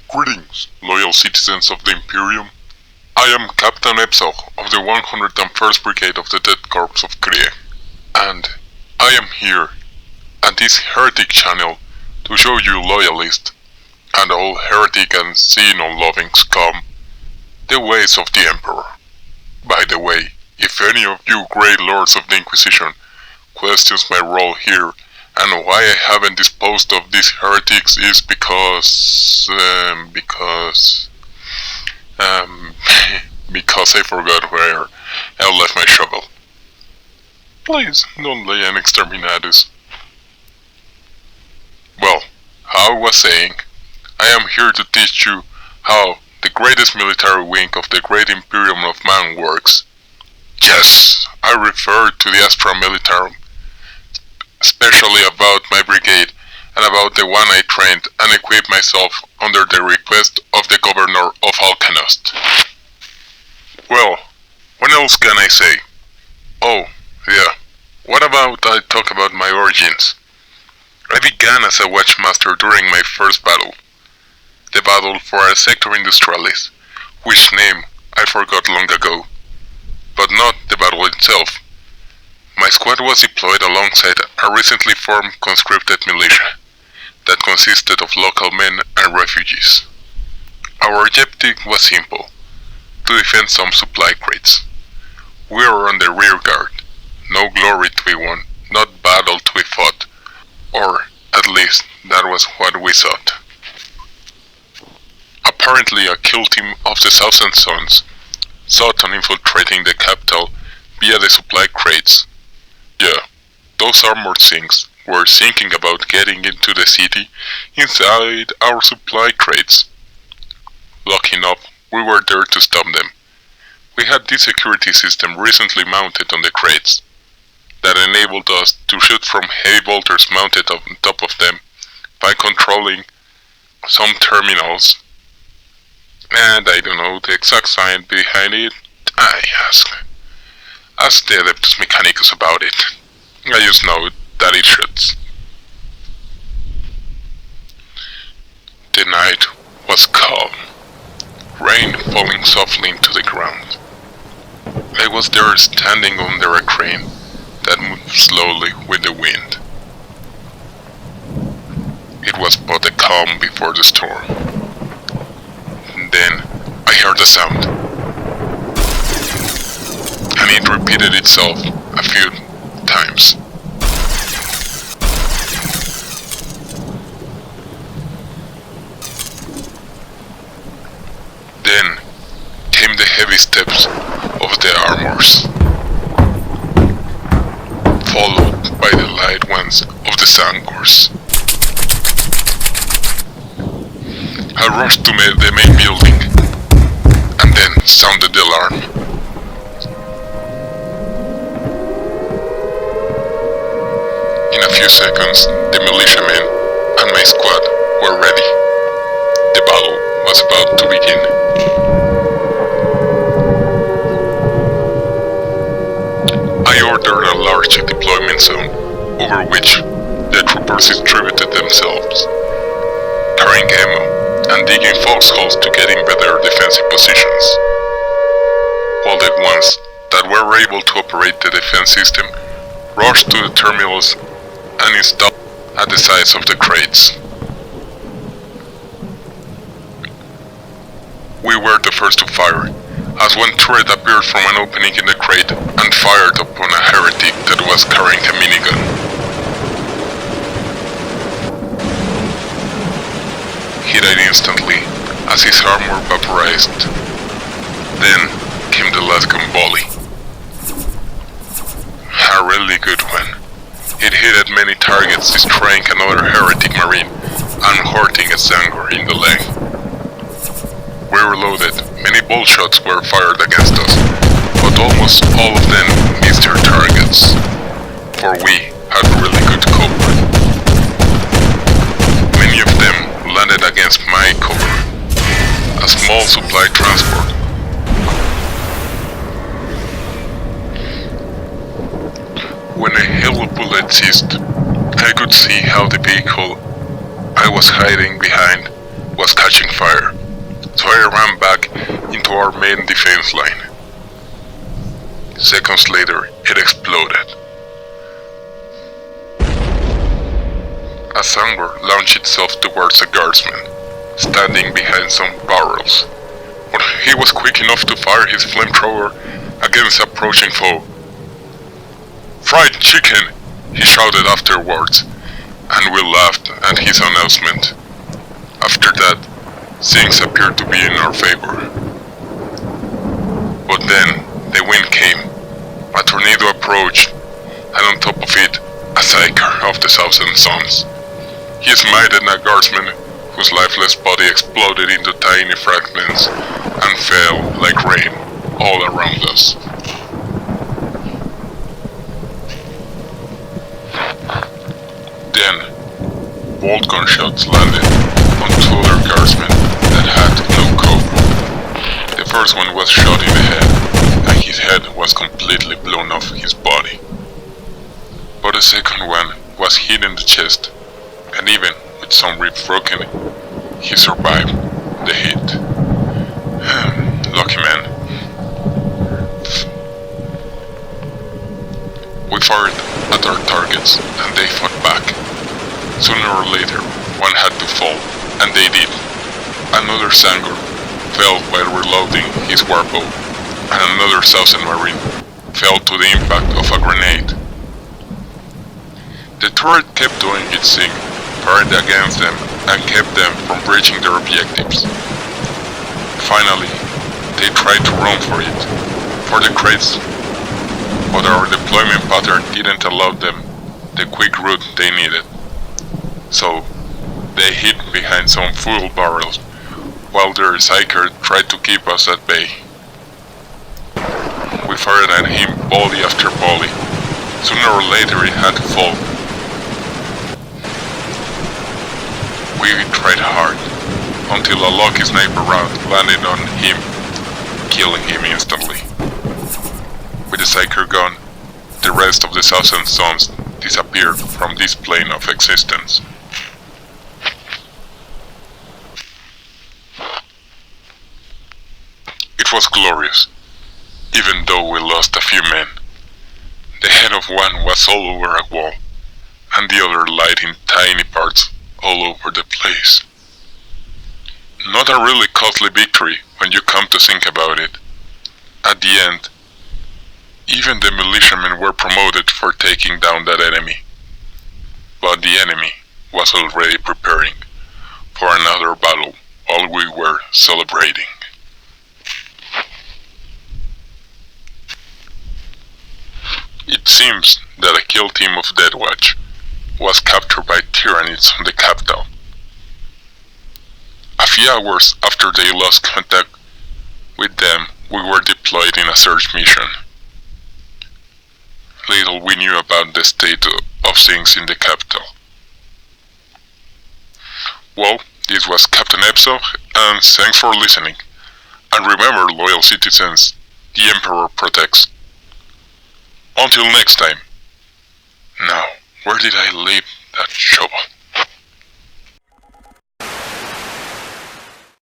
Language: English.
Greetings, loyal citizens of the Imperium. I am Captain Epsog of the 101st Brigade of the Death Corps of Krieg, and I am here at this heretic channel to show you loyalists and all heretic and xeno-loving scum the ways of the Emperor. By the way, if any of you great lords of the Inquisition questions my role here and why I haven't disposed of these heretics is because I forgot where I left my shovel. Please don't lay an exterminatus. Well, how I was saying, I am here to teach you how the greatest military wing of the great Imperium of Man works. Yes, I refer to the Astra Militarum, especially about my brigade and about the one I trained and equipped myself under the request of the governor of Alcanost. Well, what else can I say? Oh, yeah, what about I talk about my origins? I began as a watchmaster during my first battle, the battle for a Sector Industrialis, which name I forgot long ago, but not the battle itself. My squad was deployed alongside a recently formed conscripted militia that consisted of local men and refugees. Our objective was simple: to defend some supply crates. We were on the rear guard, no glory to be won, not battle to be fought, or at least that was what we thought. Apparently a kill team of the Thousand Sons sought on infiltrating the capital via the supply crates. Yeah, those armored things were thinking about getting into the city inside our supply crates. Lucky enough, we were there to stop them. We had this security system recently mounted on the crates that enabled us to shoot from heavy bolters mounted on top of them by controlling some terminals. And I don't know the exact science behind it. I ask the Adeptus Mechanicus about it. I just know that it shoots. The night was calm, rain falling softly into the ground. I was there standing under a crane that moved slowly with the wind. It was but a calm before the storm. Then I heard a sound, and it repeated itself a few times. Then came the heavy steps of the armors, followed by the light ones of the Sangors. I rushed to the main building, and then sounded the alarm. In a few seconds, the militiamen and my squad were ready. The battle was about to begin. I ordered a large deployment zone, over which the troopers distributed themselves, carrying ammo and digging foxholes to get in better defensive positions, while the ones that were able to operate the defense system rushed to the terminals and installed at the sides of the crates. We were the first to fire, as one turret appeared from an opening in the crate and fired upon a heretic that was carrying a minigun. He died instantly as his armor vaporized. Then came the last gun volley. A really good one. It hit at many targets, destroying another heretic marine and hurting a Zangor in the leg. We reloaded. Many bolt shots were fired against us, but almost all of them missed their targets, for we had really good cover. ceased. I could see how the vehicle I was hiding behind was catching fire, so I ran back into our main defense line. Seconds later, it exploded. A thunder launched itself towards a guardsman, standing behind some barrels, but he was quick enough to fire his flamethrower against the approaching foe. "Fried chicken!" he shouted afterwards, and we laughed at his announcement. After that, things appeared to be in our favor. But then, the wind came, a tornado approached, and on top of it, a Psyker of the Thousand Suns. He smited a guardsman whose lifeless body exploded into tiny fragments and fell like rain all around us. Then, bolt gunshots landed on two other guardsmen that had no cover. The first one was shot in the head, and his head was completely blown off his body. But the second one was hit in the chest, and even with some ribs broken, he survived the hit. Lucky man. We fired at our targets, and they fought back. Sooner or later, one had to fall, and they did. Another Sangor fell while reloading his warbow, and another Thousand Marine fell to the impact of a grenade. The turret kept doing its thing, fired against them, and kept them from reaching their objectives. Finally, they tried to run for the crates, but our deployment pattern didn't allow them the quick route they needed. So, they hid behind some fuel barrels, while their Psyker tried to keep us at bay. We fired at him volley after volley. Sooner or later he had to fall. We tried hard, until a lucky sniper round landed on him, killing him instantly. With the Psyker gone, the rest of the Thousand Suns disappeared from this plane of existence. It was glorious, even though we lost a few men. The head of one was all over a wall, and the other lied in tiny parts all over the place. Not a really costly victory when you come to think about it. At the end, even the militiamen were promoted for taking down that enemy. But the enemy was already preparing for another battle while we were celebrating. It seems that a kill team of Deathwatch was captured by Tyranids on the capital. A few hours after they lost contact with them, we were deployed in a search mission. Little we knew about the state of things in the capital. Well, this was Captain Epso, and thanks for listening. And remember, loyal citizens, the Emperor protects. Until next time. Now, where did I leave that shovel?